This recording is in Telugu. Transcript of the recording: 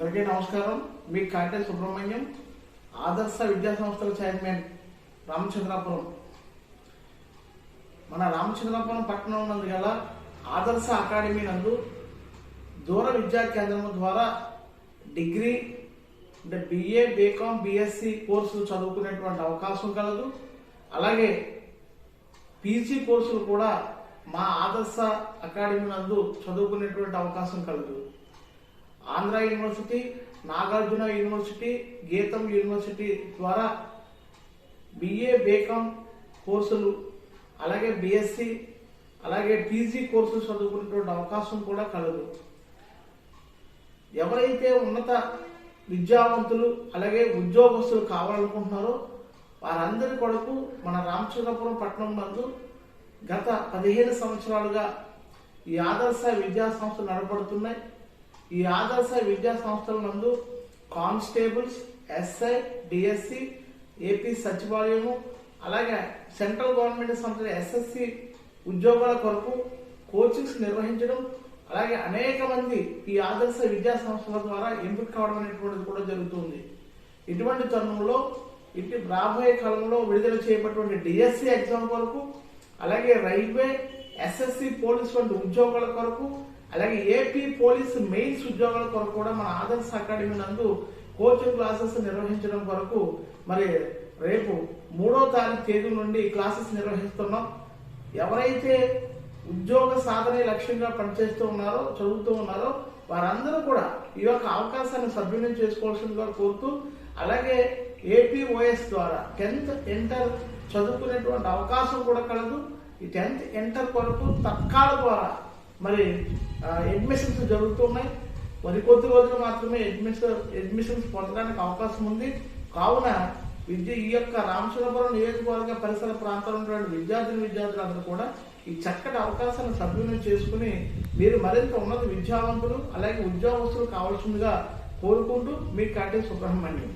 అందరికీ నమస్కారం. మీ కాటే సుబ్రహ్మణ్యం, ఆదర్శ విద్యా సంస్థల చైర్మన్, రామచంద్రాపురం. మన రామచంద్రాపురం పట్టణం నందు గల ఆదర్శ అకాడమీ నందు దూర విద్యా కేంద్రం ద్వారా డిగ్రీ అంటే బిఏ, బీకామ్, బిఎస్సి కోర్సులు చదువుకునేటువంటి అవకాశం కలదు. అలాగే పీజీ కోర్సులు కూడా మా ఆదర్శ అకాడమీ నందు చదువుకునేటువంటి అవకాశం కలదు. ఆంధ్ర యూనివర్సిటీ, నాగార్జున యూనివర్సిటీ, గీతం యూనివర్సిటీ ద్వారా బిఏ, బీకామ్ కోర్సులు, అలాగే బిఎస్సి, అలాగే పీజీ కోర్సులు చదువుకునేటువంటి అవకాశం కూడా కలదు. ఎవరైతే ఉన్నత విద్యావంతులు అలాగే ఉద్యోగస్తులు కావాలనుకుంటున్నారో వారందరి కొరకు మన రామచంద్రపురం పట్టణం నందు గత 15 సంవత్సరాలుగా ఈ ఆదర్శ విద్యా సంస్థలు నడపడుతున్నాయి. ఈ ఆదర్శ విద్యా సంస్థల నందు కానిస్టేబుల్స్, ఎస్ఐ, డిఎస్సి, ఏపీ సచివాలయము, అలాగే సెంట్రల్ గవర్నమెంట్ సంస్థల ఎస్ఎస్సి ఉద్యోగాల కొరకు కోచింగ్స్ నిర్వహించడం, అలాగే అనేక మంది ఈ ఆదర్శ విద్యా సంస్థల ద్వారా ఎంపిక కావడం అనేటువంటిది కూడా జరుగుతుంది. ఇటువంటి తరుణంలో ఇటు రాబోయే కాలంలో విడుదల చేయబడినటువంటి డిఎస్సి ఎగ్జామ్ కొరకు, అలాగే రైల్వే, ఎస్ఎస్సి, పోలీస్ వంటి ఉద్యోగాల కొరకు, అలాగే ఏపీ పోలీస్ మెయిన్స్ ఉద్యోగాల కొరకు కూడా మన ఆదర్శ అకాడమీ నందు కోచింగ్ క్లాసెస్ నిర్వహించడం కొరకు మరి రేపు 3వ తేదీ నుండి క్లాసెస్ నిర్వహిస్తున్నాం. ఎవరైతే ఉద్యోగ సాధనే లక్ష్యంగా పనిచేస్తూ ఉన్నారో, చదువుతూ ఉన్నారో వారందరూ కూడా ఈ యొక్క అవకాశాన్ని సద్వినియోగం చేసుకోవాల్సిందిగా కోరుతూ, అలాగే ఏపీఓఎస్ ద్వారా 10th ఇంటర్ చదువుకునేటువంటి అవకాశం కూడా కలదు. ఈ 10th ఇంటర్ కొరకు తత్కాల ద్వారా మరి అడ్మిషన్స్ జరుగుతున్నాయి. మరి కొద్ది రోజులు మాత్రమే అడ్మిషన్స్ పొందడానికి అవకాశం ఉంది. కావున ఈ యొక్క రామచంద్రపురం నియోజకవర్గ పరిసర ప్రాంతాల్లో ఉన్నటువంటి విద్యార్థులందరూ కూడా ఈ చక్కటి అవకాశాన్ని సద్వినియోగం చేసుకుని మీరు మరింత ఉన్నత విద్యావంతులు అలాగే ఉద్యోగస్తులు కావాల్సిందిగా కోరుకుంటూ మీ కాటే సుబ్రహ్మణ్యం.